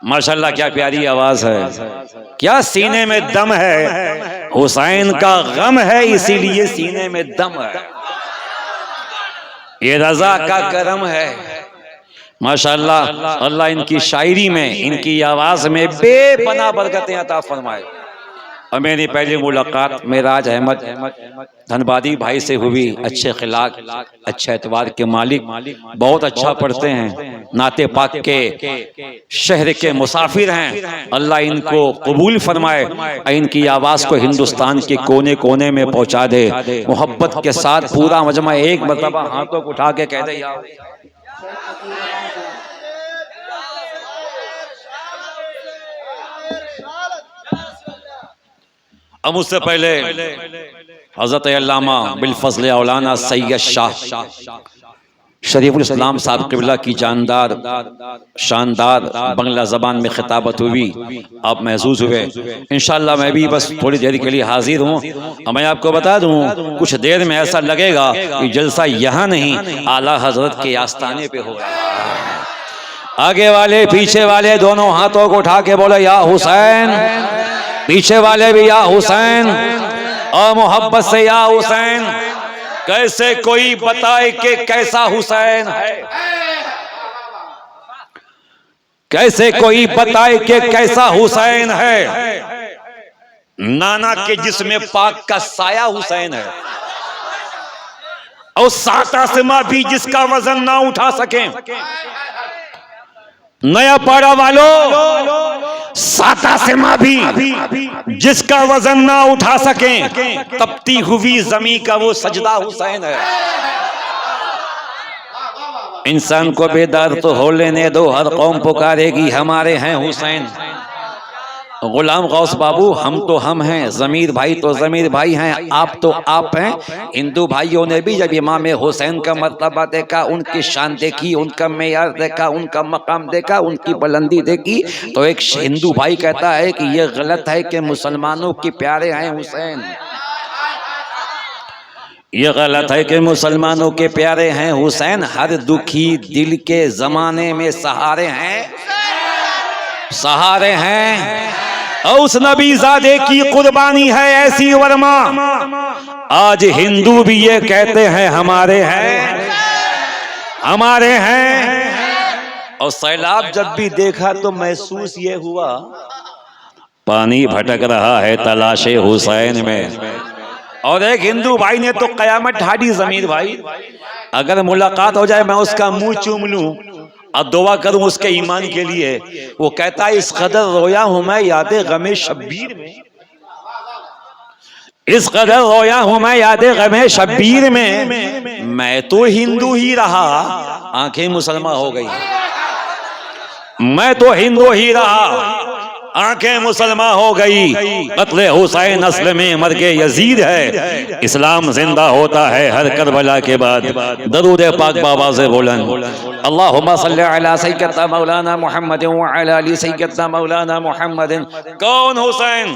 माशाल्लाह क्या प्यारी आवाज है, क्या सीने में दम है, हुसैन का गम है इसीलिए सीने में दम है, ये रजा का करम है। माशाल्लाह अल्लाह इनकी शायरी में, इनकी आवाज में बेपनाह बरकतें अता फरमाए। और मेरी पहली मुलाकात मेराज अहमद धनबादी भाई से हुई, अच्छे खिलाक, अच्छे एतवार के मालिक, बहुत अच्छा पढ़ते हैं, नाते पाक के शहर के मुसाफिर हैं। अल्लाह इनको कबूल फरमाए, इनकी आवाज़ को हिंदुस्तान के कोने कोने में पहुंचा दे। मोहब्बत के साथ पूरा मजमा एक मरतबा हाथों को उठा के कह दे या अब उससे पहले हजरत अल्लामा बिलफज़ल औलाना सैयद शाह शरीफुल इस्लाम साहब क़िबला की जानदार शानदार बंगला ज़बान में खिताबत हुई, आप महसूस हुए। इंशाअल्लाह मैं भी बस थोड़ी देर के लिए हाजिर हूँ। और मैं आपको बता दूँ, कुछ देर में ऐसा लगेगा कि जलसा यहाँ नहीं आला हजरत के आस्थाने पे हो रहा है। आगे वाले पीछे वाले दोनों हाथों को उठा के बोले या हुसैन, पीछे वाले भी या हुसैन, और मोहब्बत से या हुसैन। कैसे कोई बताए कि कैसा हुसैन है, कैसे कोई बताए कि कैसा हुसैन है। नाना के जिसमें पाक का साया हुसैन है, और सात आसमां भी जिसका वजन ना उठा सके। नया पाड़ा वालों, सात आसमां भी जिसका वजन ना उठा सके, तपती हुई जमी का वो सजदा हुसैन है। इंसान को बेदार तो हो लेने दो, हर कौम पुकारेगी हमारे हैं हुसैन। गुलाम गौस बाबू, हम तो हम हैं, जमीर भाई तो जमीर भाई हैं, आप तो आप हैं। हिंदू भाइयों ने भी जब इमाम हुसैन का मर्तबा देखा, उनकी शान देखी, उनका मेयार देखा, उनका मकाम देखा, उनकी बुलंदी देखी, तो एक हिंदू भाई कहता है कि यह गलत है कि मुसलमानों के प्यारे हैं हुसैन, ये गलत है कि मुसलमानों के प्यारे हैं हुसैन। हर दुखी दिल के जमाने में सहारे हैं, सहारे हैं। और उस नबीजादे की कुर्बानी है ऐसी वर्मा, आज हिंदू भी ये कहते हैं हमारे हैं, हमारे हैं। और सैलाब जब भी देखा तो महसूस ये हुआ, पानी भटक रहा है तलाशे हुसैन में। और एक हिंदू भाई ने तो कयामत ढाड़ी, जमीर भाई, अगर मुलाकात हो जाए मैं उसका मुंह चूम लूं और दुआ करूं उसके ईमान के लिए। वो कहता है इस कदर रोया हूं मैं यादे गमे शब्बीर में, इस कदर रोया हूं मैं यादे गमे शब्बीर में, मैं तो हिंदू ही रहा आंखें मुसलमान हो गई, मैं तो हिंदू ही रहा आंखें मुसलमान हो गई। कत्ले हुसैन अस्ल में मर्गे यजीद है, इस्लाम जिंदा होता है हर करबला के बाद। दरूद पाक बाबा से बोलन, अल्लाहुम्मा सल्ली अला सय्यदना मौलाना मुहम्मद व अला अली सय्यदना मौलाना मुहम्मद। कौन हुसैन?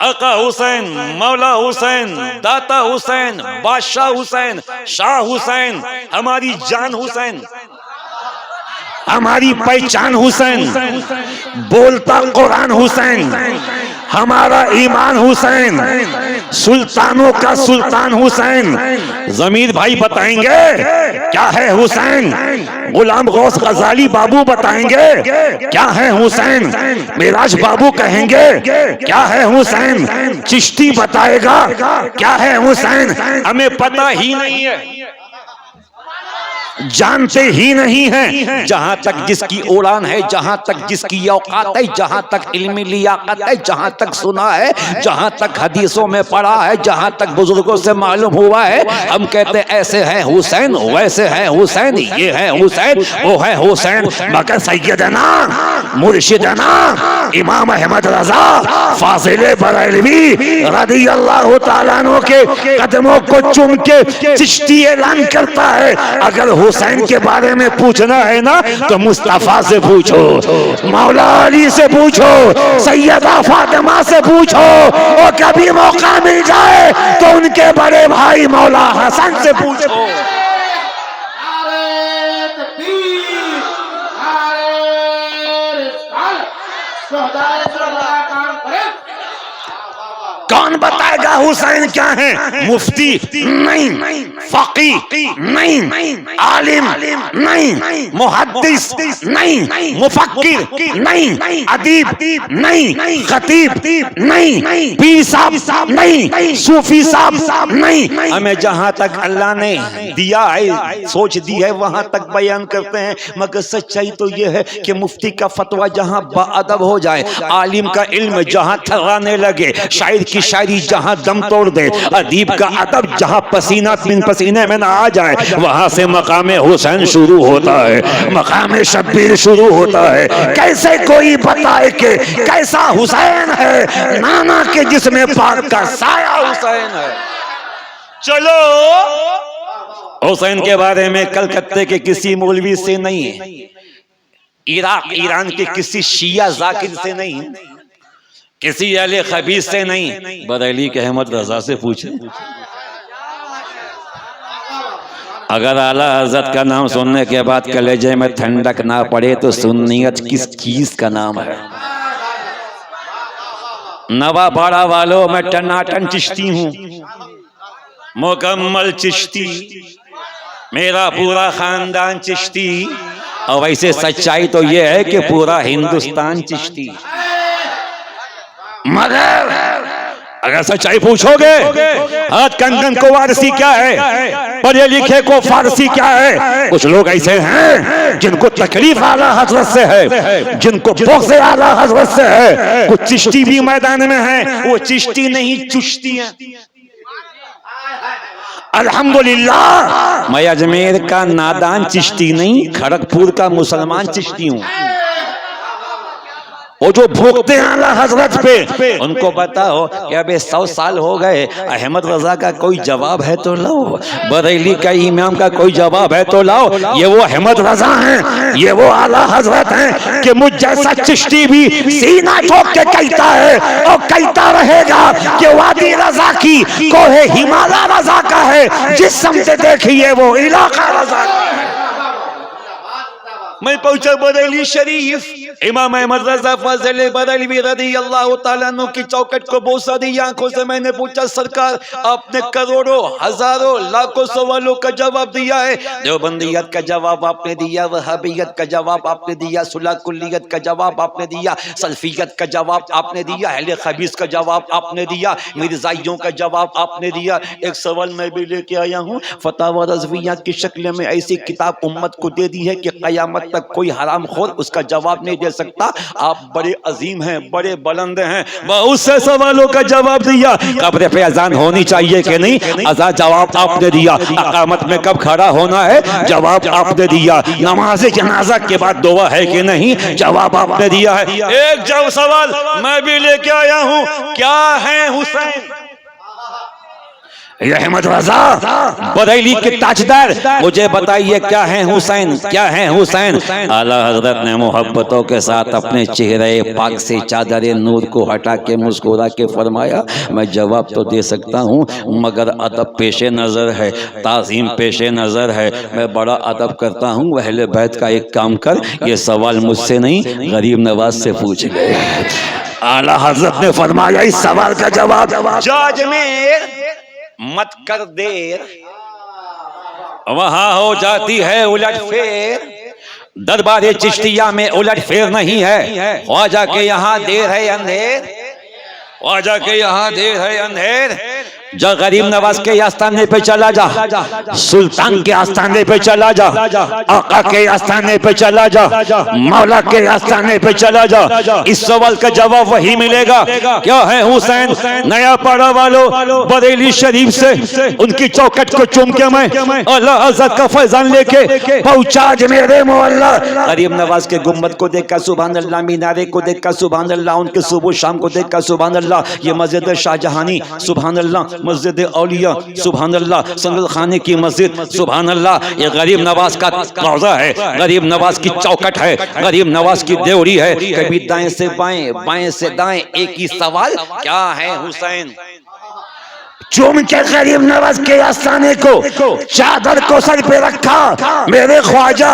आका हुसैन, मौला हुसैन, दाता हुसैन, बादशाह हुसैन, शाह हुसैन, हमारी जान हुसैन, हमारी पहचान हुसैन, बोलता कुरान हुसैन, हमारा ईमान हुसैन, सुल्तानों का सुल्तान हुसैन। जमीर भाई बताएंगे क्या है हुसैन, गुलाम गौस गजाली बाबू बताएंगे क्या है हुसैन, मेराज बाबू कहेंगे क्या है हुसैन, चिश्ती बताएगा क्या है हुसैन। हमें पता ही नहीं है, जानते ही नहीं है। जहां तक जिसकी उड़ान है, जहां तक जिसकी औकात है, जहां तक इल्मी लियाकत है, जहां तक सुना है, जहां तक हदीसों में पढ़ा है, जहां तक बुजुर्गों से मालूम हुआ है, हम कहते ऐसे हैं हुसैन, वैसे हैं हुसैन, ये है हुसैन, वो है हुसैन। मगर सैयदना मुर्शिदना इमाम अहमद रजा फाजिले बरेलवी रज़ी अल्लाह तआला अन्हु के कदमों को चूम के चिश्ती ऐलान करता है, अगर हुसैन के बारे में पूछना है ना तो मुस्तफा से पूछो, मौला अली से पूछो, सैयदा फातिमा से पूछो, और कभी मौका मिल जाए तो उनके बड़े भाई मौला हसन से पूछो। कौन बताएगा हुसैन क्या है? मुफ्ती नहीं, फकीह नहीं, आलिम नहीं, मुहद्दिस नहीं, मुफक्किर नहीं, अदीब नहीं, खतीब नहीं, पीर साहब नहीं, सूफी साहब नहीं। हमें जहां तक अल्लाह ने दिया है, सोच दी है, वहां तक बयान करते हैं। मगर सच्चाई तो यह है कि मुफ्ती का फतवा जहां बाअदब हो जाए, आलिम का इल्म जहां थर्राने लगे, शायर की शायरी जहां दम तोड़ दे, अदीब का अदब जहां पसीना बिन पसीने में ना आ जाए, वहां से मकाम हुसैन शुरू होता है, मकाम शब्बीर शुरू होता है। कैसे कोई बताए कि कैसा हुसैन है? नाना के जिसमें पाक का साया हुसैन है। चलो हुसैन के बारे में कलकत्ते के किसी मौलवी से नहीं है, इराक ईरान के किसी शिया जाकिर से नहीं, किसी अहले खबीस से नहीं, बरेली के अहमद रजा से पूछे। अगर आला हजरत का नाम सुनने के बाद कलेजे में ठंडक ना पड़े तो सुन्नियत किस चीज का नाम है? नवापाड़ा वालों में टनाटन चिश्ती हूँ, मुकम्मल चिश्ती, मेरा पूरा खानदान चिश्ती। और वैसे सच्चाई तो यह है कि पूरा हिंदुस्तान चिश्ती। मगर अगर सच्चाई पूछोगे, हाथ कंगन को वारसी क्या है, पढ़े लिखे को फारसी क्या है? कुछ लोग ऐसे हैं जिनको तकलीफ आला हजरत से है, जिनको बोझ आला हजरत से है। कुछ चिश्ती भी मैदान में है, वो चिश्ती नहीं चुश्ती है। अल्हम्दुलिल्लाह मैं अजमेर का नादान चिश्ती नहीं, खड़गपुर का मुसलमान चिश्ती हूँ। वो जो भूखते हैं आला हजरत पे, उनको बताओ कि अबे 100 साल हो गए, अहमद रजा का कोई जवाब है तो लाओ, बरेली का इमाम का कोई जवाब है तो लाओ। ये वो अहमद रजा हैं, ये वो आला हजरत हैं कि मुझ जैसा चिश्ती भी सीना ठोक के कहता है और कहता रहेगा कि वादी रजा की कोहे हिमालय रजा का है, जिस समझे देखिए वो इलाका रजा का है। मैं पहुंचा बरेली शरीफ, इमाम अहमद रजा फजल बरेलवी रज़ियल्लाहु ताला अन्हु की चौखट को बोसा दी आंखों से। मैंने पूछा सरकार आपने करोड़ों हजारों लाखों सवालों का जवाब दिया है, देवबंदियत का जवाब आपने दिया, वहाबियत का जवाब आपने दिया, सुलह कुल्लियत का जवाब आपने दिया, सल्फियत का जवाब आपने दिया, अहले खबीस का जवाब आपने दिया, मिर्जाइयों का जवाब आपने दिया। एक सवाल मैं भी लेके आया हूँ, फतावा रज़विया की शक्ल में ऐसी किताब उम्मत को दे दी है कि कयामत तक कोई हराम खोर उसका जवाब नहीं दे सकता। आप बड़े अजीम हैं, बड़े बुलंद हैं, बहुत से सवालों का जवाब दिया। कब्र पे अजान होनी चाहिए कि नहीं, अजान जवाब आपने दिया। अकामत में कब खड़ा होना है, जवाब आपने दिया। नमाज जनाजा के बाद दुआ है कि नहीं, जवाब आपने दिया है। एक जब सवाल मैं भी लेके आया हूँ, क्या है हुसैन? अहमद रजा बरेली के ताजदार, मुझे बताइए क्या है हुसैन, क्या है हुसैन? आला हजरत ने मोहब्बतों के साथ अपने चेहरे पाक से चादर नूर को हटा के मुस्कुरा के फरमाया, मैं जवाब तो दे सकता हूँ मगर अदब पेशे नज़र है, ताज़ीम पेशे नज़र है। मैं बड़ा अदब करता हूँ, अहले बैत का एक काम कर, ये सवाल मुझसे नहीं गरीब नवाज से पूछ ले। आला हजरत ने फरमाया इस सवाल का जवाब जज में मत कर देर, वहां हो जाती है उलट फेर। दरबारे चिश्तिया में उलट फेर नहीं है, ख्वाजा के यहाँ देर है अंधेर, ख्वाजा के यहाँ देर है अंधेर। जो गरीब नवाज के आस्थाने पे चला जा, सुल्तान के आस्थाने पे चला जा, आका के आस्थाने पे चला जा, मौला के आस्थाने पे चला जा, इस सवाल का जवाब वही मिलेगा। क्या है हुसैन? नया पाड़ा वालों बरेली शरीफ से उनकी चौखट को चूम के मैं अल्लाह हज़रत का फैजान लेके पहुंचा मेरे मोहल्ला। गरीब नवाज के गुम्बद को देखकर सुभान अल्लाह, मीनारे को देखकर सुभान अल्लाह, उनके सुबह शाम को देखकर सुभान अल्लाह, ये मस्जिद शाहजहानी सुभान अल्लाह, मस्जिद औलिया सुभान अल्लाह, संगल खाने की मस्जिद सुभान अल्लाह, ये गरीब नवाज का कौजा है, गरीब नवाज की चौखट है, गरीब नवाज की देवड़ी है। कभी दाएं से बाएं, बाएं से दाएं, एक ही सवाल, क्या है हुसैन? चूम के गरीब नवाज के आस्थाने को चादर को सर पे रखा, मेरे ख्वाजा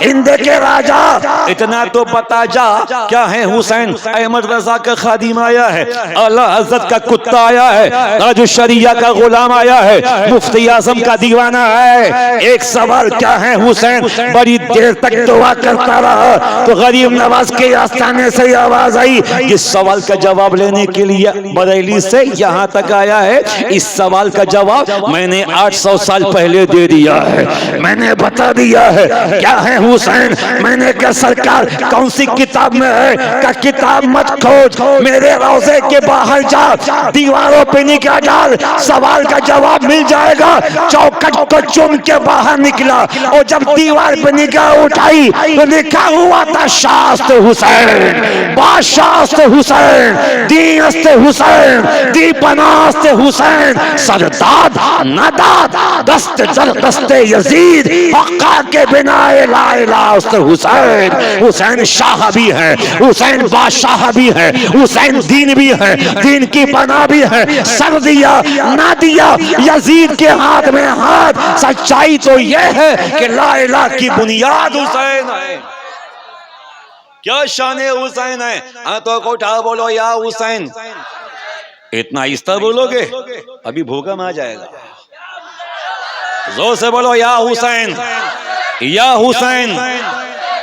हिंद के राजा इतना तो बता जा क्या है हुसैन? अहमद रजा का खादिम आया है, आला हजरत का कुत्ता आया है, राजू शरिया का गुलाम आया है, मुफ्ती आजम का दीवाना है। एक सवाल क्या है हुसैन? बड़ी देर तक दुआ करता रहा तो गरीब नवाज के आस्थाने से आवाज आई, इस सवाल का जवाब लेने के लिए बरेली से यहाँ तक आया है। इस सवाल का जवाब मैंने 800 साल पहले दे दिया है, मैंने बता दिया है। क्या है हुसैन? मैंने कहा सरकार कौन सी किताब में है? का किताब मत खोज, मेरे रोजे के बाहर जा, दीवारों पे निकाल डाल, सवाल का जवाब मिल जाएगा। चौखट को चुम के बाहर निकला और जब दीवार पे निगाह उठाई तो लिखा हुआ था शास्त्र हुसैन, बादशाह हुसैन, दीनस्त हुसैन, दीपनास्त हुसैन, सरदाद नदाद दस्त जल दस्ते यजीद, हक्का के बिना ला इलाहा हुसैन। हुसैन शाह भी है, हुसैन बादशाह भी है, हुसैन दीन भी है, दीन की पनाह भी है। सर दिया ना दिया यजीद के हाथ में हाथ। सच्चाई तो यह है कि ला इलाहा की बुनियाद हुसैन है। क्या शान हुसैन है? तो को उठा बोलो या हुसैन। इतना आहिस्ता बोलोगे अभी भूकंप आ जाएगा। जोर से बोलो या हुसैन, या हुसैन।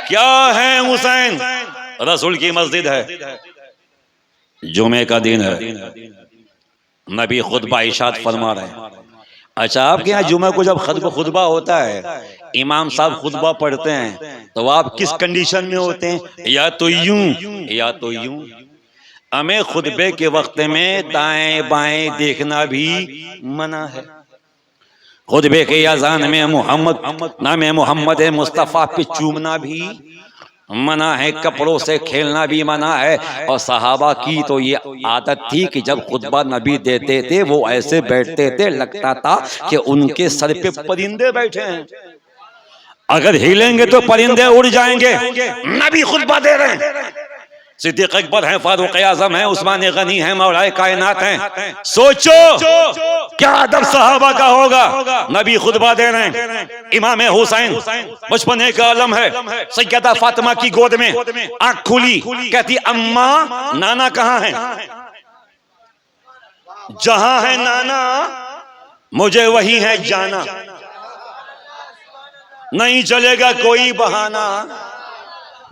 क्या है हुसैन? रसूल की मस्जिद है, जुमे का दिन है, नबी खुतबा इरशाद फरमा रहे हैं। अच्छा, आपके यहाँ जुमे को जब खुतबा होता है, इमाम साहब खुतबा पढ़ते हैं तो आप किस कंडीशन में होते हैं? या तो यूं या तो यूं। हमें खुतबे के वक्त में दाएं बाएं देखना भी मना है। खुतबे के अजान में मोहम्मद नाम मोहम्मद मुस्तफ़ा पे चूमना भी मना है, कपड़ों से खेलना भी मना है। और सहाबा की तो ये आदत थी कि जब खुतबा नबी देते थे वो ऐसे बैठते थे लगता था कि उनके सर पे परिंदे बैठे हैं, अगर हिलेंगे तो परिंदे उड़ जाएंगे। नबी खुतबा दे रहे हैं, सिद्दीक अकबर हैं, फारूक आजम हैं, उस्मान गनी हैं, मौलाए कायनात हैं। सोचो क्या अदब सहाबा का होगा। नबी खुतबा दे रहे हैं, इमाम हुसैन बचपने का आलम है, सैयदा फातिमा की गोद में आंख खुली, कहती अम्मा नाना कहाँ है? जहां है नाना मुझे वही है जाना, नहीं चलेगा कोई बहाना,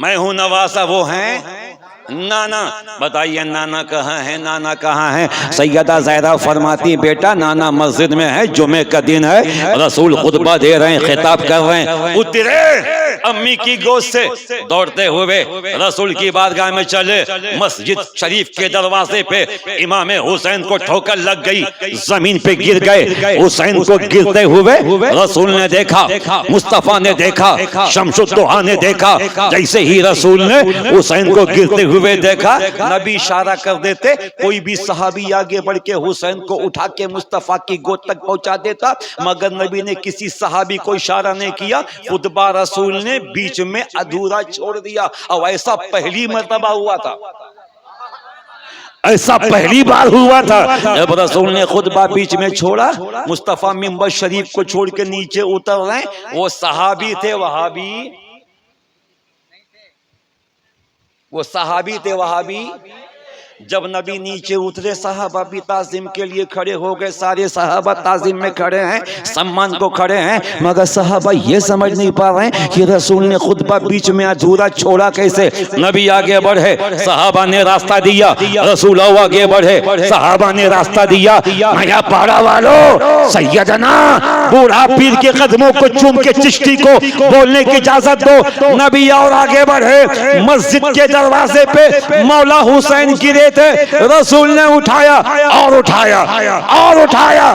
मैं हूं नवासा वो हैं नाना। बताइए नाना कहाँ है? नाना कहाँ है? सैयदा ज़हरा फरमाती बेटा नाना मस्जिद में है, जुमे का दिन है, रसूल खुतबा दे रहे हैं, खिताब कर रहे हैं। उतरे अम्मी की गोद से दौड़ते हुए रसूल की बारगाह में चले। मस्जिद शरीफ के दरवाजे पे इमाम हुसैन को ठोकर लग गई, जमीन पे गिर गए। हुसैन को गिरते हुए रसूल ने देखा, मुस्तफा ने देखा, शमसुद्दोहा ने देखा। जैसे ही रसूल ने हुसैन को गिरते हुए देखा, नबी इशारा कर देते, कोई भी सहाबी आगे बढ़ के हुसैन को उठा के मुस्तफा की गोद तक पहुंचा देता, मगर नबी ने किसी सहाबी को इशारा नहीं किया। खुतबा रसूल ने बीच में अधूरा छोड़ दिया। और ऐसा पहली मर्तबा हुआ था, ऐसा पहली बार हुआ था जब रसूल ने खुतबा बीच में छोड़ा। मुस्तफा मिंबर शरीफ को छोड़ के नीचे उतर रहे, वो सहाबी थे वहाबी, वो सहाबी थे वहाबी। जब नबी नीचे उतरे सहाबा भी ताज़ीम के लिए खड़े हो गए, सारे सहाबा ताज़ीम में खड़े हैं, सम्मान को खड़े हैं, मगर सहाबा ये समझ नहीं पा रहे हैं कि रसूल ने खुतबा बीच में अधूरा छोड़ा कैसे। नबी आगे बढ़े, सहाबा ने रास्ता दिया, रसूल आगे बढ़े, सहाबा ने रास्ता दिया। नया पाड़ा वालों, सैयदना बूढ़ा पीर के कदमों को चूम के चिश्ती को बोलने की इजाजत दो। नबी और आगे बढ़े, मस्जिद के दरवाजे पे मौला हुसैन गिरे थे, रसूल ने उठाया और उठाया और उठाया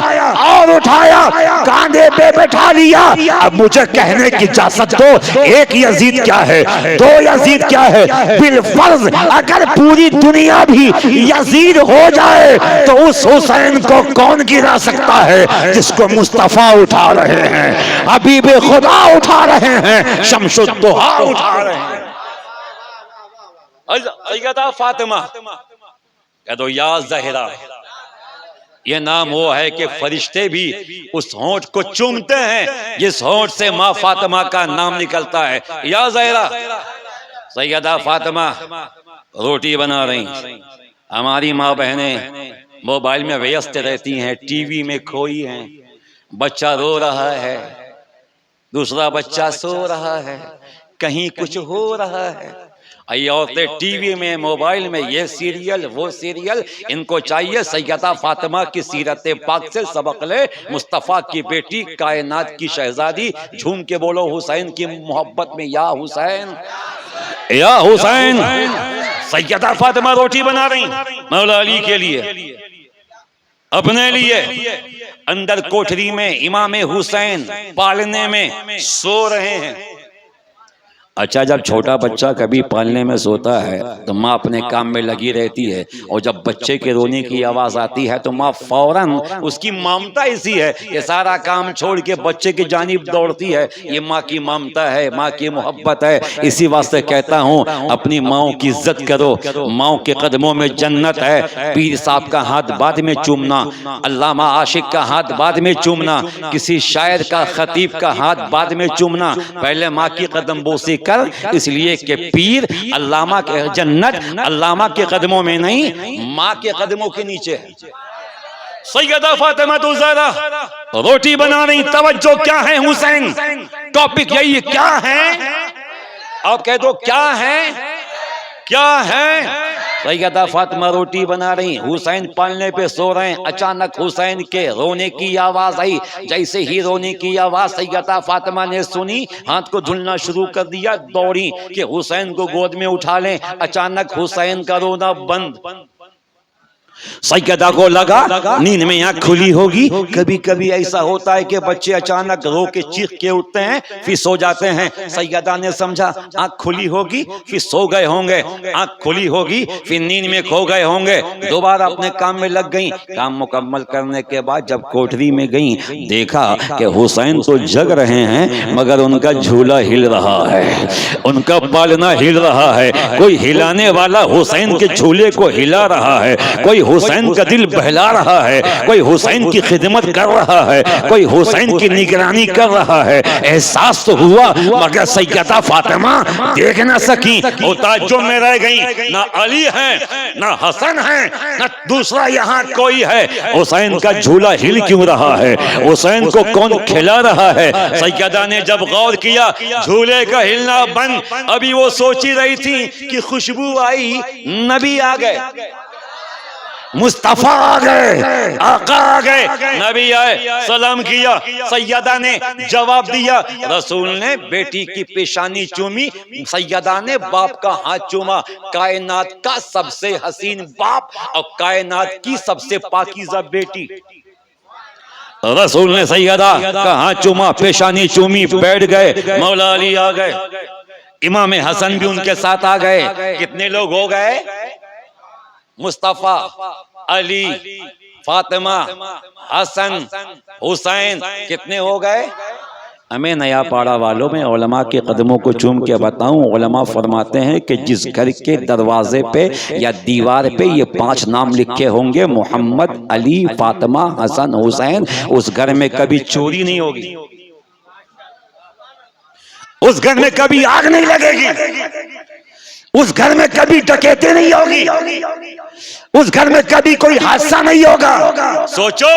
और उठाया, कांधे पे बैठा लिया। अब मुझे कहने की इजाजत दो, एक यजीद क्या है, दो यजीद क्या है, बिलफर्ज अगर पूरी दुनिया भी यजीद हो जाए तो उस हुसैन को कौन गिरा सकता है जिसको मुस्तफा उठा रहे हैं, हबीब खुदा उठा रहे हैं, शमसुद्दोहा उठा रहे हैं। सैयदा फातिमा कह दो या ज़हरा, ये नाम वो है कि फरिश्ते भी उस होंठ को चूमते हैं जिस होंठ से माँ फातिमा का नाम निकलता है। या ज़हरा, सैयदा फातिमा रोटी बना रही। हमारी माँ बहनें मोबाइल में व्यस्त रहती हैं, टीवी में खोई हैं। बच्चा रो रहा है, दूसरा बच्चा सो रहा है, कहीं कुछ हो रहा है। ये औरतें टीवी में, मोबाइल में, ये सीरियल वो सीरियल, इनको चाहिए सैयदा फातिमा की सीरत पाक से सबक ले। मुस्तफ़ा की बेटी, कायनात की शहजादी। झूम के बोलो हुसैन की मोहब्बत में, या हुसैन, या हुसैन। सैयदा फातिमा रोटी बना रही मौला अली के लिए, अपने लिए। अंदर कोठरी में इमाम हुसैन पालने में सो रहे हैं। अच्छा, जब छोटा बच्चा कभी पालने में सोता है तो माँ अपने काम में लगी रहती है, और जब बच्चे के रोने की आवाज़ आती है तो माँ फौरन, उसकी ममता ऐसी है, ये सारा काम छोड़ के बच्चे की जानिब दौड़ती है। ये माँ की ममता है, माँ की मोहब्बत है। इसी वास्ते कहता हूँ, अपनी माँओं की इज्जत करो। माँ के कदमों में जन्नत है। पीर साहब का हाथ बाद में चूमना, अल्लामा आशिक का हाथ बाद में चूमना, किसी शायर का, खतीब का हाथ बाद में चूमना, पहले माँ की कदम बोसी कर। इसलिए कि पीर, अल्लामा के जन्नत अल्लामा के कदमों में नहीं, माँ के कदमों के नीचे है। सैयदा फातिमा तो ज़हरा रोटी बना रही। तवज्जो क्या है हुसैन, टॉपिक यही है, क्या है? आप कह दो क्या है, क्या है? सैयदा फातिमा रोटी बना रही, हुसैन पालने पे सो रहे हैं। अचानक हुसैन के रोने की आवाज आई। जैसे ही रोने की आवाज सैयदा फातिमा ने सुनी, हाथ को धुलना शुरू कर दिया, दौड़ी कि हुसैन को गोद में उठा लें। अचानक हुसैन का रोना बंद। सैयदा को लगा नींद में आंख खुली होगी। कभी कभी ऐसा होता है कि बच्चे अचानक रो के चीख के उठते हैं, फिर सो जाते हैं। सैयदा ने समझा आंख खुली होगी, फिर सो गए होंगे, आंख खुली होगी, फिर नींद में खो गए होंगे। दोबारा अपने काम में लग गई। काम मुकम्मल करने के बाद जब कोठरी में गई, देखा कि हुसैन तो जग रहे हैं मगर उनका झूला हिल रहा है, उनका पालना हिल रहा है। कोई हिलाने वाला हुसैन के झूले को हिला रहा है, कोई हुसैन का दिल बहला रहा है, कोई हुसैन की खिदमत कर रहा है, कोई हुसैन की निगरानी कर रहा है। एहसास तो हुआ मगर सैयदा फातिमा देख न सकी, वो ताज्जुब में रह गई। ना अली है, ना हसन है, ना दूसरा यहाँ कोई है। हुसैन का झूला हिल क्यों रहा है? हुसैन को कौन खिला रहा है? सैयदा ने जब गौर किया, झूले का हिलना बंद। अभी वो सोची रही थी कि खुशबू आई, नबी आ गए, मुस्तफा आ गए, आका आ गए। नबी आए, सलाम किया, सैयदा ने जवाब दिया। रसूल ने बेटी की पेशानी चूमी, सैयदा ने बाप का हाथ चूमा। कायनात का सबसे हसीन बाप और कायनात की सबसे पाकीज़ा बेटी। रसूल ने सैयदा का हाथ चूमा, पेशानी चूमी, बैठ गए। मौला अली आ गए, इमाम हसन भी उनके साथ आ गए। कितने लोग हो गए? मुस्तफा, अली, फातिमा, हसन, हुसैन, कितने हो गए? हमें नया पाड़ा वालों में उलमा के कदमों को चूम के बताऊं, उलमा फरमाते हैं कि जिस घर के दरवाजे पे या दीवार पे ये 5 नाम लिखे होंगे, मोहम्मद, अली, फातिमा, हसन, हुसैन, उस घर में कभी चोरी नहीं होगी, उस घर में कभी आग नहीं लगेगी, उस घर में कभी डकैती नहीं होगी, उस घर में कभी कोई हादसा नहीं होगा। सोचो,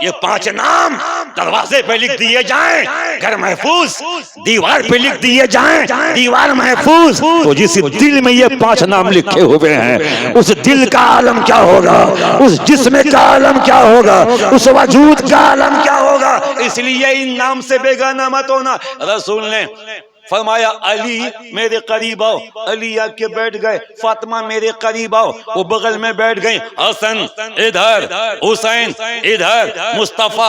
ये 5 नाम दरवाजे पे लिख दिए जाएं, घर महफूज, दीवार पे लिख दिए जाएं, दीवार महफूज। तो जिस दिल में ये 5 नाम लिखे हुए हैं, उस दिल का आलम क्या होगा, उस जिस्म का आलम क्या होगा, उस वजूद का आलम क्या होगा। इसलिए इन नाम से बेगाना मत होना। रसूल ने फरमाया अली मेरे करीब आओ, अली आके बैठ गए। फातिमा मेरे करीब आओ, वो बगल में बैठ गई। हसन इधर, हुसैन इधर, मुस्तफा,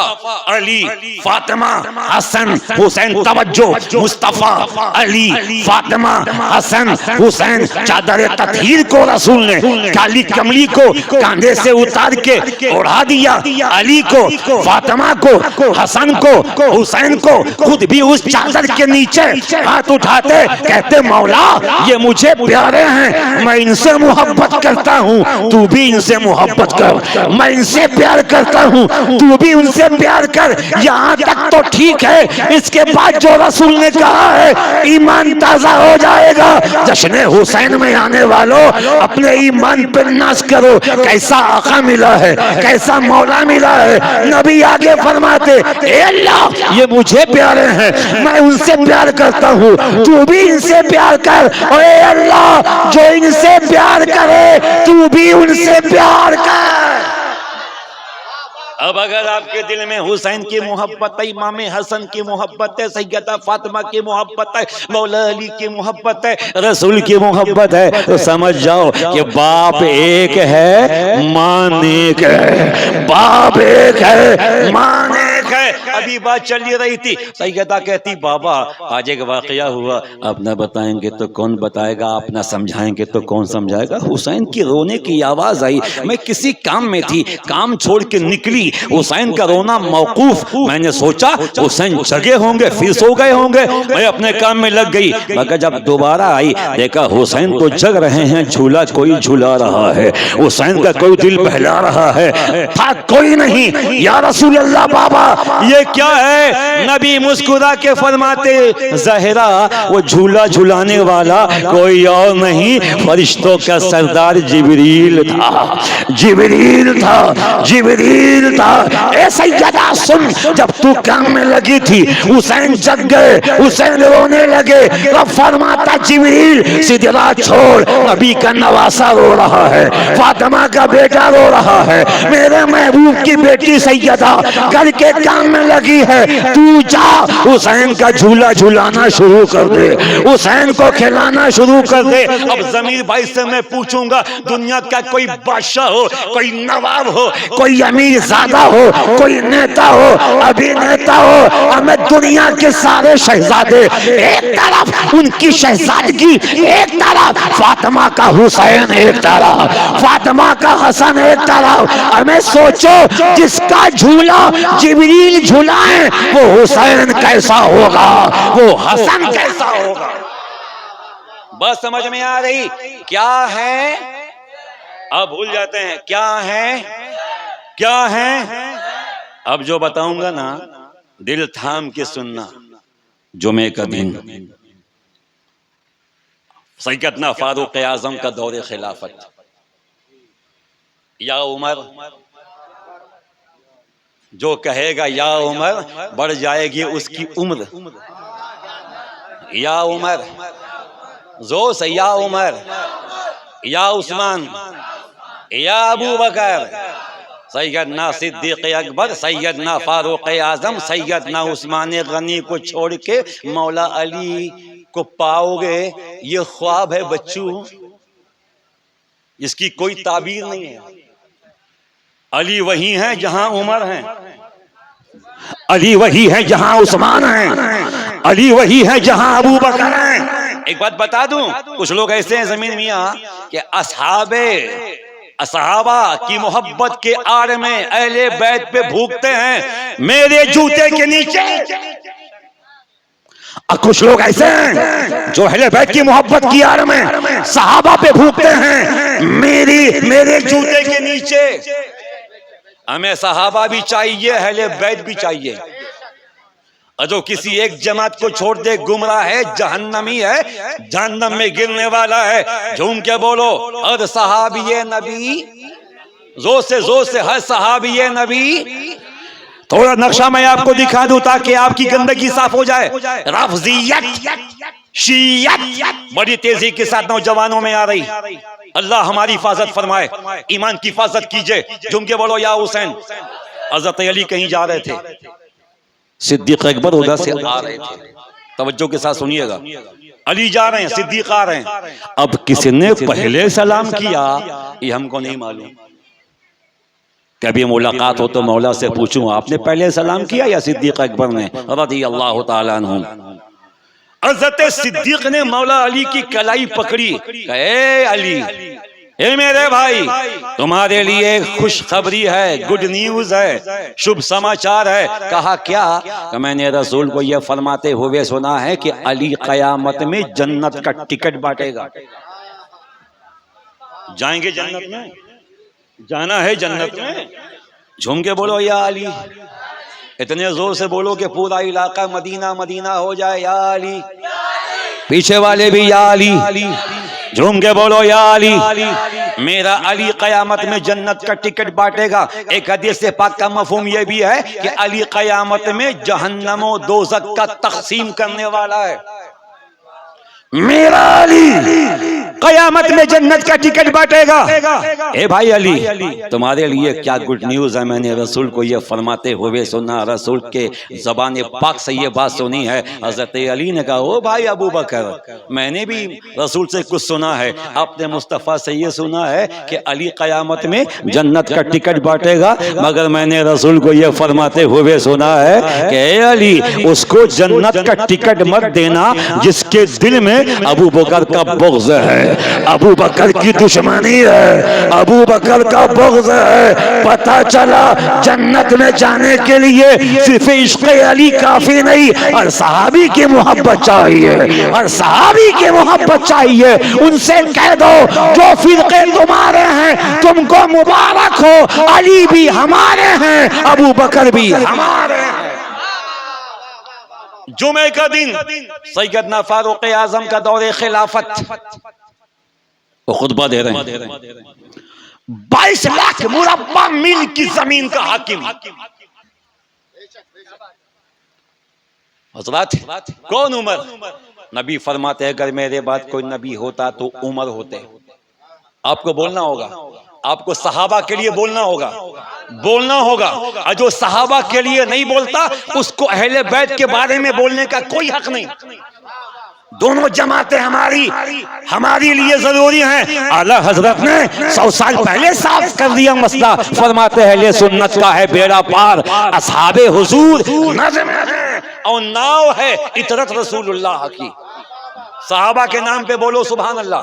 अली, फातिमा, हसन, हुसैन। तवज्जो, मुस्तफा, अली, फातिमा, हसन, हुसैन। चादर तत्हीर को रसूल ने, काली कमली को कांधे से उतार के उड़ा दिया। अली को, फातिमा को, हसन को, हुसैन को खुद भी उस चादर के नीचे हाथ उठाते, कहते मौला ये मुझे प्यारे हैं, मैं इनसे मोहब्बत करता हूँ, तू भी इनसे मोहब्बत कर। मैं इनसे प्यार करता हूँ, तू भी उनसे प्यार कर। यहाँ तक तो ठीक है, इसके बाद जो रसूल ने कहा है ईमान ताजा हो जाएगा। जश्न हुसैन में आने वालों, अपने ईमान पर नाश करो। कैसा आका मिला है, कैसा मौला मिला है। नबी आगे फरमाते, ए अल्लाह ये मुझे प्यारे हैं, मैं उनसे प्यार करता हूँ, तू भी इनसे प्यार कर। और ए अल्लाह जो इनसे प्यार करे, तू भी उनसे प्यार कर। अब अगर आपके दिल में हुसैन की मोहब्बत है, इमाम हसन की मोहब्बत है, सैयदा फातिमा की मोहब्बत है, मौला अली की मोहब्बत है, रसूल की मोहब्बत है, तो समझ जाओ कि बाप एक है, मान एक है। बाप एक है, मान एक है। अभी बात चली रही थी, सैयदा कहती बाबा आज एक वाकया हुआ, आप न बताएंगे तो कौन बताएगा, आप न समझाएंगे तो कौन समझाएगा। हुसैन की रोने की आवाज आई, मैं किसी काम में थी, काम छोड़ के निकली, हुसैन का रोना मौकूफ। मैंने सोचा हुसैन जगे होंगे, फिर सो गए होंगे, मैं अपने काम में लग गई। मगर जब दोबारा आई, देखा हुसैन तो जग रहे हैं, झूला कोई झूला रहा है, हुसैन का कोई दिल बहला रहा है, था कोई नहीं। या रसूल अल्लाह बाबा ये क्या है? नबी मुस्कुरा के फरमाते, ज़हरा वो झूला झुलाने वाला कोई और नहीं, फरिश्तों का सरदार जिब्रील था, जिब्रील था, जिब्रील था। ए सैयदा सुन, जब तू काम में लगी थी, हुसैन जग गए, हुसैन रोने लगे, रब फरमाता जिब्रील सिदरा छोड़, नबी का नवासा रो रहा है, फातिमा का बेटा रो रहा है, मेरे महबूब की बेटी सैयदा घर के काम में लगी है, तू जा हुसैन का झूला झुलाना शुरू कर दे, हुसैन को खिलाना शुरू कर दे। अब जमीर भाई से मैं पूछूंगा, दुनिया का कोई बादशाह हो, कोई नवाब हो, कोई अमीर ज़्यादा हो, कोई नेता हो, अभिनेता हो, हमें दुनिया के सारे शहजादे एक तरफ, उनकी शहजादगी एक तरफ, फातिमा का हुसैन एक तरफ, फातिमा का हसन एक तरफ। हमें सोचो जिसका झूला जिब्रील झुलाए वो हुसैन कैसा होगा, वो हसन कैसा होगा। बस समझ में आ रही क्या है? अब भूल जाते हैं क्या है, क्या है। अब जो बताऊंगा ना, दिल थाम के सुनना। जुमे का दिन सैयदना फारूक आजम का दौरे खिलाफत। या उमर, जो कहेगा या उमर बढ़ जाएगी उसकी उम्र। या उमर, जो से या उमर, या उस्मान, या अबू बकर, सैयदना सिद्दीक अकबर, सैयदना फारूक आजम, सैयदना उस्मान गनी को छोड़ के मौला अली को पाओगे, ये ख्वाब है बच्चों, इसकी कोई ताबीर नहीं है। अली वही है जहां उमर है, अली वही है जहां उस्मान है, अली वही है जहां अबू बकर है। एक बात बता दूं, कुछ लोग ऐसे हैं जमीन मियां कि असहाबा की मोहब्बत के आड़ में अहले बैत पे भूखते हैं मेरे जूते के नीचे। और कुछ लोग ऐसे हैं जो अहले बैत की मोहब्बत की आड़ में सहाबा पे भूखते हैं मेरे जूते के नीचे। हमें सहाबा भी चाहिए, अहले बैत भी चाहिए। और जो किसी एक जमात को छोड़ दे गुमराह है, जहन्नमी है, जहन्नम में गिरने वाला है। झूम के बोलो, हर सहाबिये नबी, जोर से हर सहाबिये नबी। थोड़ा नक्शा मैं आपको दिखा दूं ताकि आपकी गंदगी साफ हो जाए। रफ़ज़ियत, शियत बड़ी तेजी के साथ नौजवानों में आ रही। अल्लाह हमारी हिफाजत फरमाए, ईमान की हिफाजत कीजिए। झूम के बोलो या हुसैन। हज़रत अली कहीं जा रहे थे, सिद्दीक अकबर उधर से आ रहे थे, तवज्जो के साथ सुनिएगा। अली जा रहे हैं, सिद्दीक आ रहे हैं। अब किसने पहले सलाम किया ये हमको नहीं मालूम। कभी मुलाकात हो तो मौला से पूछूं, आपने पहले सलाम किया या सिद्दीक अकबर ने रज़ियल्लाहु ताला अन्हु। हज़रत सिद्दीक ने मौला अली की कलाई पकड़ी, कहे अली, हे मेरे भाई, तुम्हारे लिए खुशखबरी है, गुड न्यूज है, शुभ समाचार है। कहा क्या? कि मैंने रसूल को यह फरमाते हुए सुना है कि अली कयामत में जन्नत का टिकट बांटेगा। जाएंगे जन्नत में, जाना है जन्नत में। झूम के बोलो या अली, इतने जोर से बोलो कि पूरा इलाका मदीना मदीना हो जाए। या अली, पीछे वाले भी या अली, झूम के बोलो या अली। मेरा अली कयामत में जन्नत का टिकट बांटेगा। एक हदीस से पाक का मफहूम यह भी है कि अली कयामत में जहन्नम और दोज़ख का तकसीम करने वाला है। मेरा अली कयामत में जन्नत का टिकट बांटेगा। ए भाई अली, तुम्हारे लिए क्या गुड न्यूज है। मैंने रसूल को ये फरमाते हुए सुना, रसूल के ज़बान पाक से ये बात सुनी है। हज़रत अली ने कहा, ओ भाई अबू बकर, मैंने भी रसूल से कुछ सुना है, अपने मुस्तफ़ा से ये सुना है कि अली कयामत में जन्नत का टिकट बांटेगा, मगर मैंने रसूल को ये फरमाते हुए सुना है कि ए अली, उसको जन्नत का टिकट मत देना जिसके दिल में अबू बकर का बुग़्ज़ है, अबू बकर की दुश्मनी है, अबू बकर का बुग़्ज़ है। पता चला जन्नत में जाने के लिए सिर्फ इश्क़ अली काफी नहीं, और सहाबी की मोहब्बत चाहिए, और सहाबी की मोहब्बत चाहिए। उनसे कह दो जो फिरके तुम्हारे हैं तुमको मुबारक हो, अली भी हमारे हैं, अबू बकर भी हमारे हैं। जुमे का दिन सैयदना फारूक आजम का दौरे खिलाफत, वो खुतबा दे रहे हैं। 22 लाख मुरब्बा मील की जमीन का हाकिम। हज़रत कौन? उमर। नबी फरमाते हैं अगर मेरे बाद कोई नबी होता तो उमर होते। आपको बोलना होगा, आपको सहाबा के लिए बोलना होगा, बोलना होगा। और जो सहाबा के लिए नहीं बोलता उसको अहले बैत के बारे में बोलने का कोई हक नहीं। दोनों जमातें हमारी लिए जरूरी हैं। आला हजरत ने 100 साल पहले साफ कर दिया मसला। फरमाते हैं ले सुन्नत का है बेड़ा पार, असहाबे हुजूर नज़्म है और नाव है इतरत रसूलुल्लाह की। सहाबा के नाम पे बोलो सुभान अल्लाह,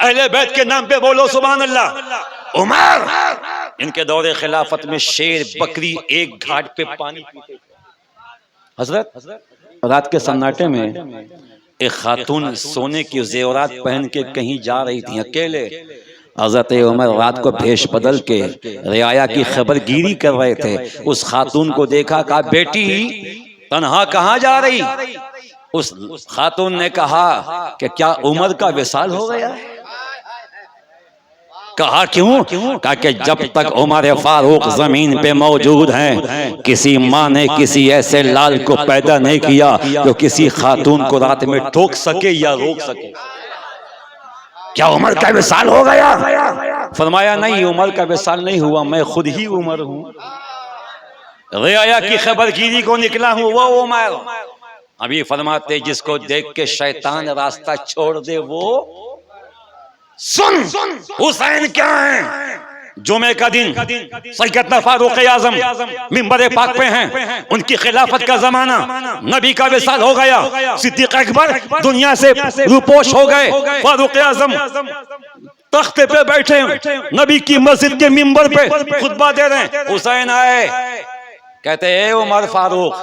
अहले बैत के नाम पे बोलो सुभान अल्लाह। उमर, इनके दौरे खिलाफत में शेर बकरी एक घाट पे पानी पीते। हजरत रात के सन्नाटे में एक खातून सोने की जेवरात पहन के कहीं जा रही थी अकेले। हजरत उमर रात को भेष बदल के रियाया की खबरगिरी कर रहे थे। उस खातून को देखा, कहा बेटी तन्हा कहाँ जा रही? उस खातून ने कहा कि क्या उमर का विसाल हो गया? कहा क्यों? कहा कि जब तक उमर फारूक जमीन पे मौजूद हैं, किसी माँ ने किसी ऐसे लाल को पैदा नहीं किया जो किसी खातून को रात में ठोक सके या रोक सके। क्या उमर का विसाल हो गया? फरमाया नहीं, उमर का विसाल नहीं हुआ, मैं खुद ही उमर हूँ। रियाया की खबरगिरी को निकला हूँ वो उमर। अभी फरमाते जिसको देख के शैतान रास्ता छोड़ दे वो सुन हुसैन क्या है। जुमे का दिन सैयदना फारूक आजम मिंबर पाक पे हैं, उनकी खिलाफत का जमाना, नबी का विसाल हो गया, सिद्दीक अकबर दुनिया से रूपोश हो गए, फारूक आजम तख्ते पे बैठे, नबी की मस्जिद के मिंबर पे खुतबा दे रहे हैं। हुसैन आए, कहते हैं उमर फारूक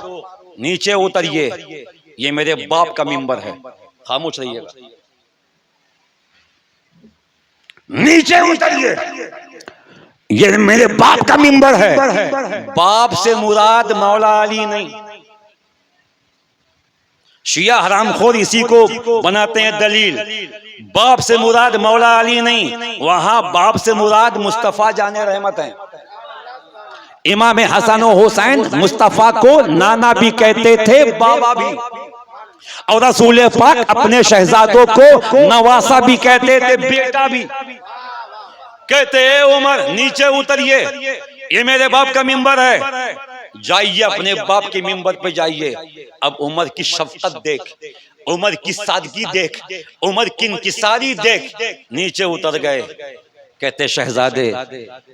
नीचे उतरिए, ये मेरे बाप का मिंबर है, खामोश रहिएगा, नीचे उतरिए, ये मेरे बाप का मिंबर है। बाप से मुराद मौला अली नहीं। शिया हरामखोर इसी को बनाते हैं दलील। बाप से मुराद मौला अली नहीं, वहां बाप से मुराद मुस्तफा जाने रहमत है। इमाम हसन और हुसैन मुस्तफा को नाना भी कहते थे, बाबा भी, और रसूल पाक अपने शहजादों को नवासा भी कहते थे, बेटा भी। कहते हैं उमर नीचे उतरिए, ये मेरे बाप का मिंबर है, जाइए अपने बाप के मिंबर पे जाइए। अब उमर की शफकत देख, उमर की सादगी देख, उमर की इंकिसारी देख, नीचे उतर गए। कहते शहजादे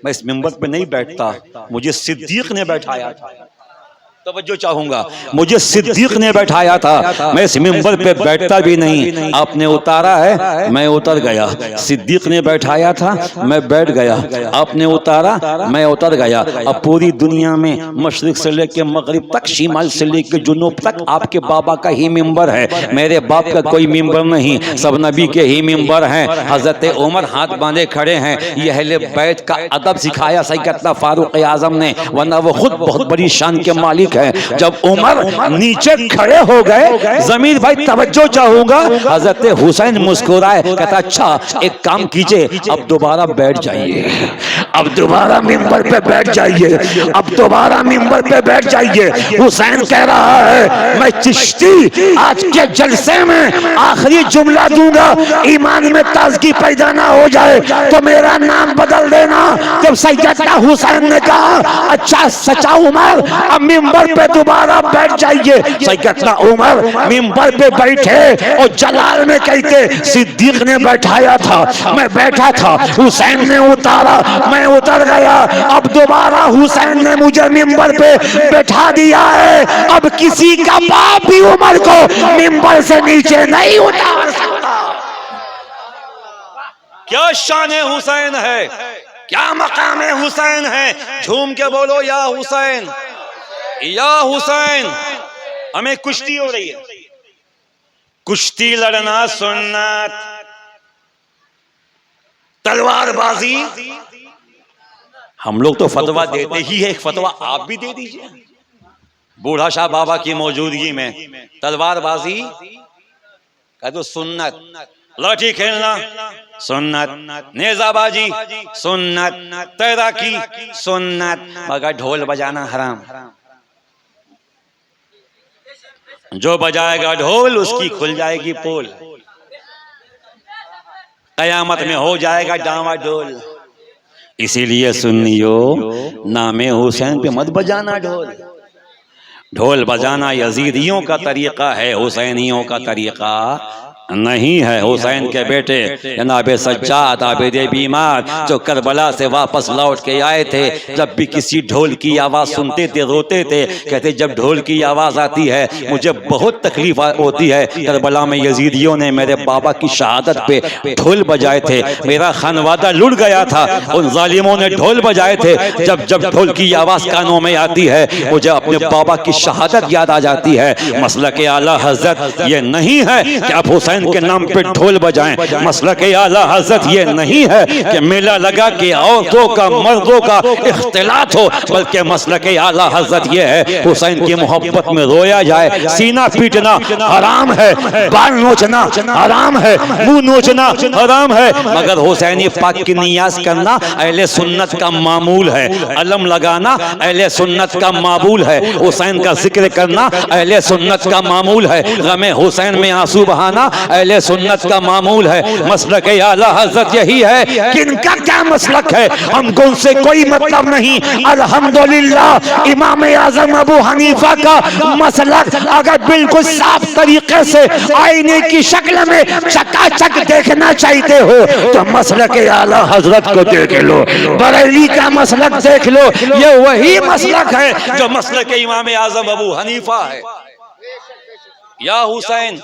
मैं इस मिंबर पे नहीं बैठता, मुझे सिद्दीक ने बैठाया था। तवज्जो चाहूंगा। मुझे सिद्दीक ने बैठाया था, मैं इस मिंबर पे बैठता भी नहीं, आपने उतारा है, मैं उतर गया। सिद्दीक ने बैठाया था, मैं बैठ गया, आपने उतारा, मैं उतर गया। अब पूरी दुनिया में मशरिक से लेकर मगरिब तक, शिमाल से लेकर जुनूब तक आपके बाबा का ही मिंबर है, मेरे बाप का कोई मिंबर नहीं, सब नबी के ही मिंबर हैं। हजरत उमर हाथ बांधे खड़े हैं, ये अहले बैत का अदब सिखाया सैयदना फारूक आजम ने, वरना वो खुद बहुत बड़ी शान के मालिक है। जब उमर नीचे खड़े हो गए, जमीर भाई तवज्जो चाहूंगा, हजरत हुसैन मुस्कुराए, कहता अच्छा एक काम कीजिए, अब दोबारा बैठ जाइए, अब दोबारा मिंबर पे बैठ जाइए, अब दोबारा मिंबर पे बैठ जाइए। हुसैन कह रहा है मैं चिश्ती आज के जलसे में आखिरी जुमला दूंगा, ईमान में ताजगी पैदा ना हो जाए तो मेरा नाम बदल देना। जब सैयदना हुसैन ने कहा अच्छा सच्चा उमर अब मिंबर पे दोबारा बैठ जाइए, सैयदना उमर मिंबर पे बैठे और जलाल में कहते सिद्दीक ने बैठाया था, मैं बैठा था, हुसैन ने उतारा, मैं उतर गया, अब दोबारा हुसैन ने मुझे मिंबर पे बैठा दिया है, अब किसी का बाप भी उमर को मिंबर से नीचे नहीं उतार सकता। क्या शान हुसैन है, क्या मकाम हुसैन है, झूम के बोलो या हुसैन, या हुसैन। हमें कुश्ती हो रही है, कुश्ती लड़ना सुन्नत, तलवारबाजी हम लोग तो फतवा देते ही है, एक फतवा आप भी दे दीजिए। बूढ़ा शाह बाबा की मौजूदगी में तलवारबाजी कह दो सुन्नत, लाठी खेलना सुन्नत, नेजाबाजी सुन्नत, तैराकी सुन्नत, मगर ढोल बजाना हराम। जो बजाएगा ढोल उसकी खुल जाएगी पोल, कयामत में हो जाएगा डावाडोल। इसीलिए सुन्नियों नामे हुसैन पे मत बजाना ढोल, ढोल बजाना यजीदियों का तरीका है, हुसैनियों का तरीका नहीं है। हुसैन के बेटे जनाब सज्जाद आबिद बीमार जो करबला से वापस लौट के आए थे, जब भी किसी ढोल की आवाज़ सुनते थे रोते थे, कहते जब ढोल की आवाज़ आती है मुझे बहुत तकलीफ होती है। करबला में यजीदियों ने मेरे बाबा की शहादत पे ढोल बजाए थे, मेरा खानवादा लुट गया था, उन जालिमों ने ढोल बजाए थे। जब जब ढोल की आवाज़ कानों में आती है मुझे अपने बाबा की शहादत याद आ जाती है। मसलक आला हजरत ये नहीं है कि आप हुसैन के नाम पे ढोल बजाएं, मसलक आला हजरत ये नहीं है कि मेला लगा के औरतों का मर्दों का इख्तिलात हो, बल्कि मसलक आला हजरत ये है हुसैन की मोहब्बत में रोया जाए। सीना पीटना हराम है, बाल नोचना हराम है, मुंह नोचना हराम है, मगर हुसैनी पाक की नियाज करना अहले सुन्नत का मामूल है, अलम लगाना अहले सुन्नत का मामूल है, हुसैन का जिक्र करना अहले सुन्नत का मामूल है, गमे हुसैन में आंसू बहाना अहले सुन्नत का मामूल है। मसलक आला हजरत यही है, किनका क्या मसलक है हमको उनसे कोई मतलब नहीं। अल्हम्दुलिल्लाह इमाम आजम अबू हनीफा का मसलक अगर बिल्कुल साफ तरीके से आईने की शक्ल में चकाचक देखना चाहते हो तो मसलक आला हजरत को देख लो, बरेली का मसलक देख लो, ये वही मसलक है जो मसलक इमाम आजम अबू हनीफा है। या हुसैन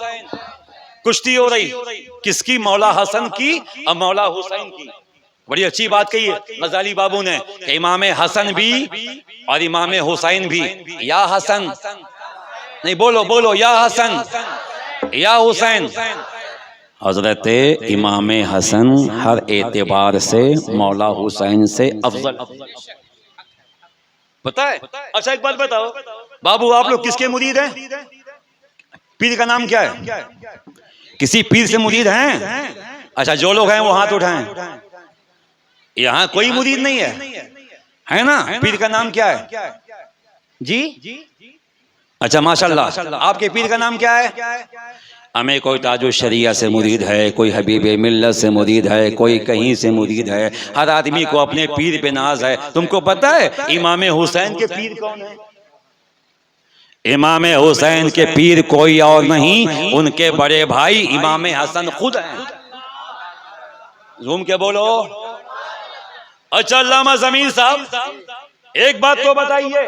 कुश्ती हो रही, किसकी? मौला हसन की और मौला हुसैन की। बड़ी अच्छी बात कही है गजाली बाबू ने कि इमाम हसन भी और इमाम हुसैन भी। या हसन नहीं, बोलो बोलो या हसन या हुसैन। हजरत इमाम हसन हर एतबार से मौला हुसैन से अफजल। पता है? अच्छा एक बात बताओ बाबू, आप लोग किसके मुरीद हैं? पीर का नाम क्या है? किसी पीर से मुरीद हैं? अच्छा जो लोग हैं वो हाथ उठाएं। यहाँ कोई मुरीद नहीं है ना? पीर का नाम क्या है जी? अच्छा माशाल्लाह, आपके पीर का नाम क्या है? हमें कोई ताजो शरिया से मुरीद है, कोई हबीब मिल्लत से मुरीद है, कोई कहीं से मुरीद है। हर आदमी को अपने पीर पे नाज है। तुमको पता है इमाम हुसैन के पीर कौन है? इमाम हुसैन के पीर कोई और नहीं, उनके बड़े भाई इमाम हसन खुद हैं। झूम के बोलो। अच्छा अल्लामा ज़मीर साहब एक बात तो बताइए,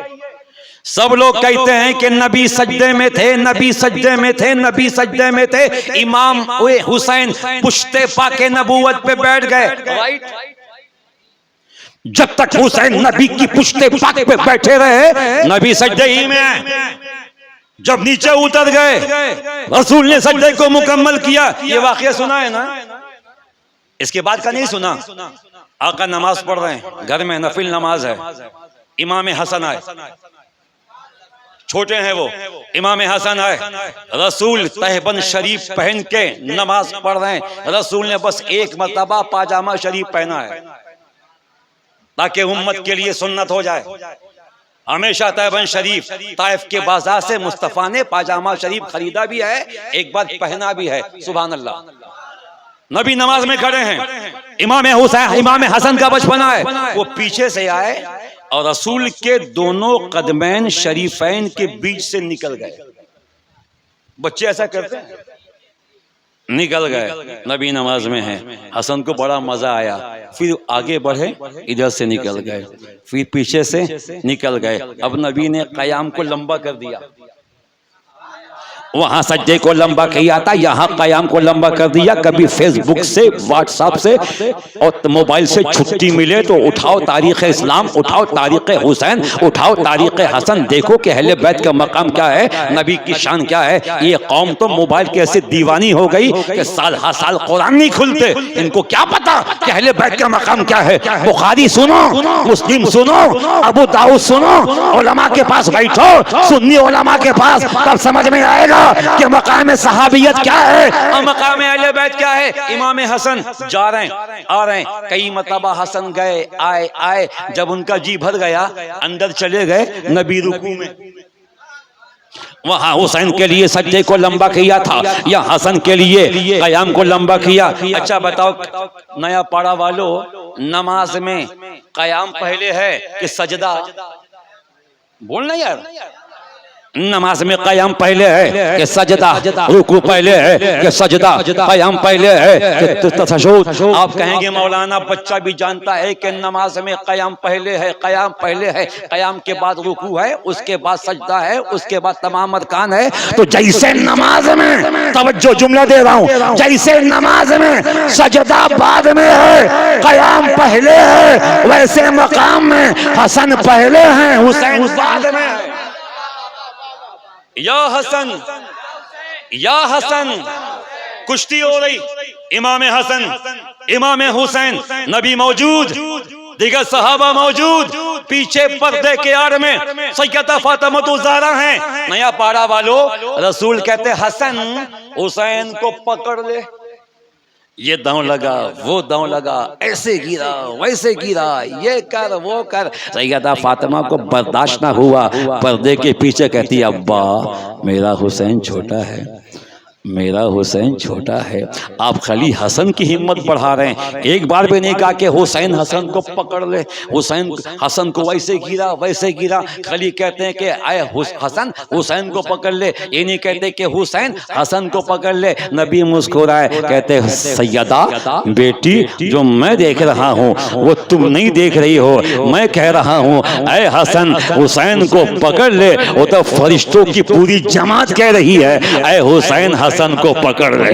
सब लोग कहते हैं कि नबी सजदे में थे, नबी सजदे में थे, नबी सजदे में थे। इमाम हुसैन पुश्ते पाके नबूवत पे बैठ गए। जब तक हुसैन नबी की पुश्ते पाक पे बैठे रहे, नबी सजदे ही में। जब नीचे उतर गए, रसूल ने सजदे को मुकम्मल किया। ये वाकया सुना है ना? इसके बाद का नहीं सुना। आका नमाज पढ़ रहे हैं, घर में नफिल नमाज है। इमाम हसन आए, छोटे हैं वो। इमाम हसन आए, रसूल तहबन शरीफ पहन के नमाज पढ़ रहे हैं। रसूल ने बस एक मर्तबा पाजामा शरीफ पहना है ताकि उम्मत के लिए सुन्नत हो जाए। हमेशा तहबन शरीफ ताइफ के बाजार से मुस्तफा ने पाजामा शरीफ खरीदा भी है, एक बार पहना भी है। सुभान अल्लाह। नबी नमाज में खड़े हैं, इमाम हुसैन इमाम हसन का बचपना है। वो पीछे से आए और रसूल के दोनों कदमैन शरीफैन के बीच से निकल गए। बच्चे ऐसा करते हैं, निकल गए। नबी नमाज में हैं, हसन को बड़ा मजा आया। फिर आगे बढ़े, इधर से निकल गए, फिर पीछे से निकल गए। अब नबी ने कयाम को लंबा कर दिया। वहां सज्जे को लंबा किया था, यहाँ कयाम को लंबा कर दिया। कभी फेसबुक से, व्हाट्सएप से और मोबाइल से छुट्टी मिले तो उठाओ तारीख इस्लाम, उठाओ तारीख हुसैन, उठाओ तारीख हसन। देखो कि अहले बैत का मकाम क्या है, नबी की शान क्या है। ये कौम तो मोबाइल की ऐसी दीवानी हो गई कि साल हर साल कुरान नहीं खुलते। इनको क्या पता कि अहले बैत का मकाम क्या है। बुखारी सुनो, मुस्लिम सुनो, अबू दाऊद सुनो, उलमा के पास बैठो, सुन्नी उलमा के पास, तब समझ में आएगा कि मकाम सहाबियत क्या है और मकाम अहले बैत क्या है। इमाम हसन जा रहे हैं, आ रहे हैं। कई मरतबा हसन गए, आए। जब उनका जी भर गया, अंदर चले गए। नबी रुकू में, वहां हुसैन के लिए सज्जे को लंबा किया था, या हसन के लिए कयाम को लंबा किया। अच्छा बताओ नया पाड़ा वालों, नमाज में कयाम पहले है कि सजदा? बोलना यार। नमाज में कयाम पहले है कि सजदा? रुकू पहले है कि सजदा? कयाम पहले है कि तशहुद? आप कहेंगे मौलाना बच्चा भी जानता है कि नमाज में कयाम पहले है, कयाम पहले है, कयाम के बाद रुकू है, उसके बाद सजदा है, उसके बाद तमाम अरकान है। तो जैसे नमाज में, तवज्जो जुमला दे रहा हूँ, जैसे नमाज में सजदा बाद में है, कयाम पहले है, वैसे मकाम में हसन पहले है, हुसैन बाद में है। या हसन, या हसन। कुश्ती हो रही, इमाम हसन, इमाम हुसैन, नबी मौजूद, दीगर सहाबा मौजूद, पीछे पर्दे के आड़ में सैयदा फातिमा ज़हरा हैं। नया पाड़ा वालों, रसूल कहते हसन हुसैन को पकड़ ले। ये दांव लगा, वो दांव लगा, ऐसे गिरा, वैसे गिरा, ये कर, वो कर। सैयदा फातिमा को बर्दाश्त ना हुआ, पर्दे के पीछे कहती अब्बा मेरा हुसैन छोटा है, मेरा हुसैन छोटा है। आप खाली हसन की हिम्मत बढ़ा रहे हैं, एक बार भी नहीं कहा कि हुसैन हसन को पकड़ ले, हुसैन हसन को वैसे गिरा, वैसे गिरा। खाली कहते हैं कि आए हसन हुसैन को पकड़ ले, ये नहीं कहते कि हुसैन हसन को पकड़ ले। नबी मुस्कुराए, कहते सैयदा बेटी, जो मैं देख रहा हूँ वो तुम नहीं देख रही हो। मैं कह रहा हूँ ऐ हसन हुसैन को पकड़ ले, वो तो फरिश्तों की पूरी जमात कह रही है ऐ हुसैन हसन को पकड़ ले,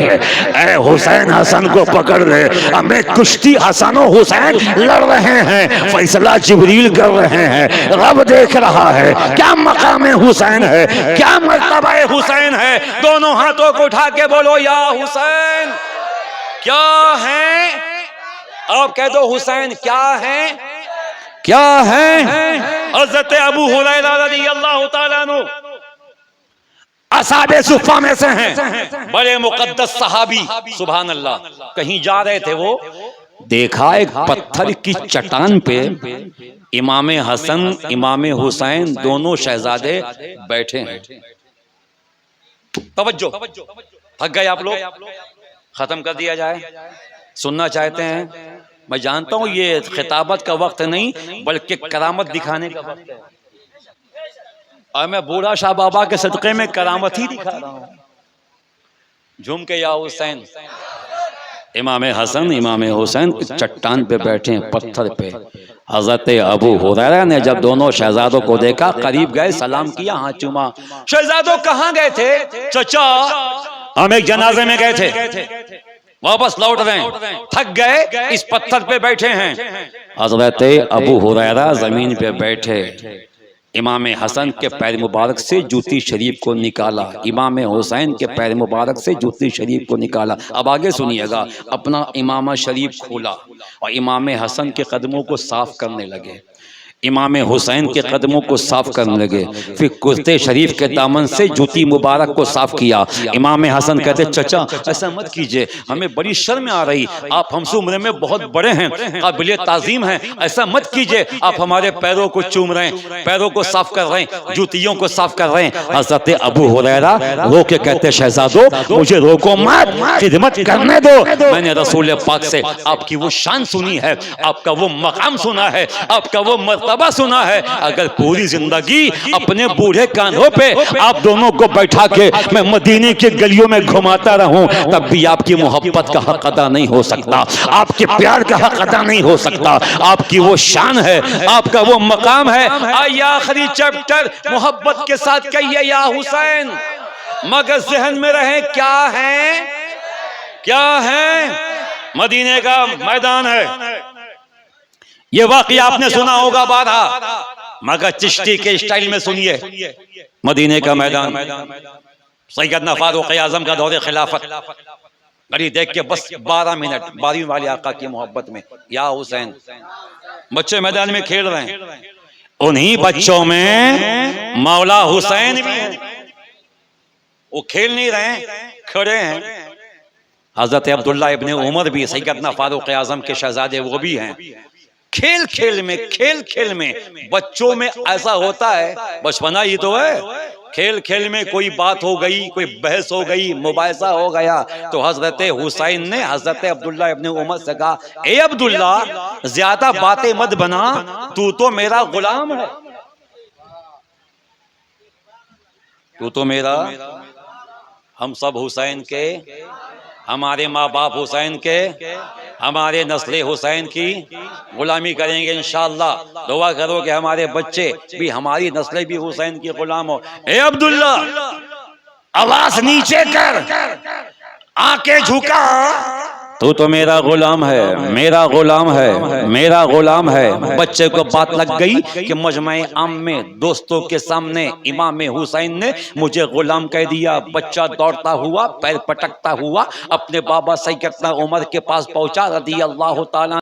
ऐ हुसैन हसन को पकड़ ले। हमें कुश्ती हसन और हुसैन लड़ रहे हैं, फैसला जिब्रील कर रहे हैं, रब देख रहा है। क्या मकाम हुसैन है, क्या मर्तबा हुसैन है। दोनों हाथों को उठा के बोलो या हुसैन। क्या है? आप कह दो हुसैन क्या है, क्या है। हज़रत अबू हुरैरा रज़ियल्लाहु तआला अन्हु असहाबे सुफ़ा में से हैं, बड़े मुक़द्दस सहाबी। सुभान अल्लाह। कहीं जा रहे थे, वो देखा एक पत्थर की चट्टान पे इमाम हसन, इमाम हुसैन, दोनों शहजादे बैठे हैं। तवज्जो, थक गए आप लोग? खत्म कर दिया जाए? सुनना चाहते हैं? मैं जानता हूं ये खिताबत का वक्त नहीं बल्कि करामत दिखाने का वक्त है, और मैं बूढ़ा शाह बाबा के सदक़े में करामत ही दिखा रहा हूं। झूम के या हुसैन, इमाम हसन इमाम हुसैन चट्टान पे बैठे पत्थर पे। हजरत अबू हुरैरा ने जब दोनों शहजादों को देखा, करीब गए, सलाम किया, हाथ चूमा। शहजादों कहाँ गए थे? चचा हम एक जनाजे में गए थे, वापस लौट रहे हैं, थक गए, इस पत्थर पे बैठे हैं। हजरत अबू हुरैरा जमीन पे बैठे, इमाम हसन के पैर मुबारक से जूती शरीफ को निकाला, इमाम हुसैन के पैर मुबारक से जूती शरीफ को निकाला। अब आगे सुनिएगा, अपना इमामा शरीफ खोला और इमाम हसन के कदमों को साफ करने लगे, इमाम हुसैन के कदमों को साफ करने लगे। फिर कुर्ते शरीफ के दामन से जूती मुबारक को साफ किया। इमाम हसन कहते, चचा ऐसा मत कीजिए, हमें बड़ी शर्म आ रही, आप हमसे उम्र में बहुत बड़े हैं, काबिल ताज़ीम हैं, ऐसा मत कीजिए, आप हमारे पैरों को चूम रहे हैं, पैरों को साफ कर रहे हैं, जूतियों को साफ कर रहे हैं। हज़रत अबू हुरैरा रो के कहते, शहजादो मुझे रोको मत, खिदमत करने दो। मैंने रसूल पाक से आपकी वो शान सुनी है, आपका वो मकाम सुना है, आपका वो मर्तबा सुना है। अगर पूरी जिंदगी अपने बूढ़े कांधों पे आप दोनों को बैठा के मैं मदीने के गलियों में घुमाता रहूं, तब भी आपकी मोहब्बत का हक अदा नहीं हो सकता, आपके प्यार का हक अदा नहीं हो सकता। आपकी वो शान है, आपका वो मकाम है। आइए आखिरी चैप्टर मोहब्बत के साथ कहिए, या हुसैन, मगर जहन में रहे क्या है, क्या है? मदीने का मैदान है। ये वाकया आपने सुना होगा बारहा, मगर चिश्ती के स्टाइल में सुनिए। मदीने का मैदान, सैयदना फारूक आज़म का दौरे खिलाफत, घड़ी देख के बस 12 मिनट, 12वीं वाली आका की मोहब्बत में, या हुसैन। बच्चे मैदान में खेल रहे हैं, उन्हीं बच्चों में मौला हुसैन भी हैं। वो खेल नहीं रहे हैं, खड़े हैं। हजरत अब्दुल्ला इब्ने उमर भी, सैयदना फारूक आज़म के शहजादे, वो भी हैं। खेल खेल में, खेल खेल में बच्चों में ऐसा होता है, बचपना ही तो है। खेल खेल में कोई बात हो गई, कोई बहस हो गई, मुबाहिसा हो गया, तो हजरत हुसैन ने हजरत अब्दुल्ला इब्ने उमर से कहा, ए अब्दुल्ला ज्यादा बातें मत बना, तू तो मेरा गुलाम है, तू तो मेरा, हम सब हुसैन के, हमारे माँ बाप हुसैन के, हमारे नस्ल हुसैन की गुलामी करेंगे इंशाअल्लाह। दुआ करो कि हमारे बच्चे भी, हमारी नस्लें भी हुसैन की गुलाम हो। ए अब्दुल्ला आवाज नीचे कर, आंखें झुका, तू तो मेरा गुलाम है, मेरा गुलाम है, मेरा गुलाम है। बच्चे को बात लग गई कि मजमे आम में दोस्तों के सामने इमाम हुसैन ने मुझे गुलाम कह दिया। बच्चा दौड़ता हुआ, पैर पटकता हुआ अपने बाबा सैयदना उमर के पास पहुंचा, रज़ी अल्लाह ताला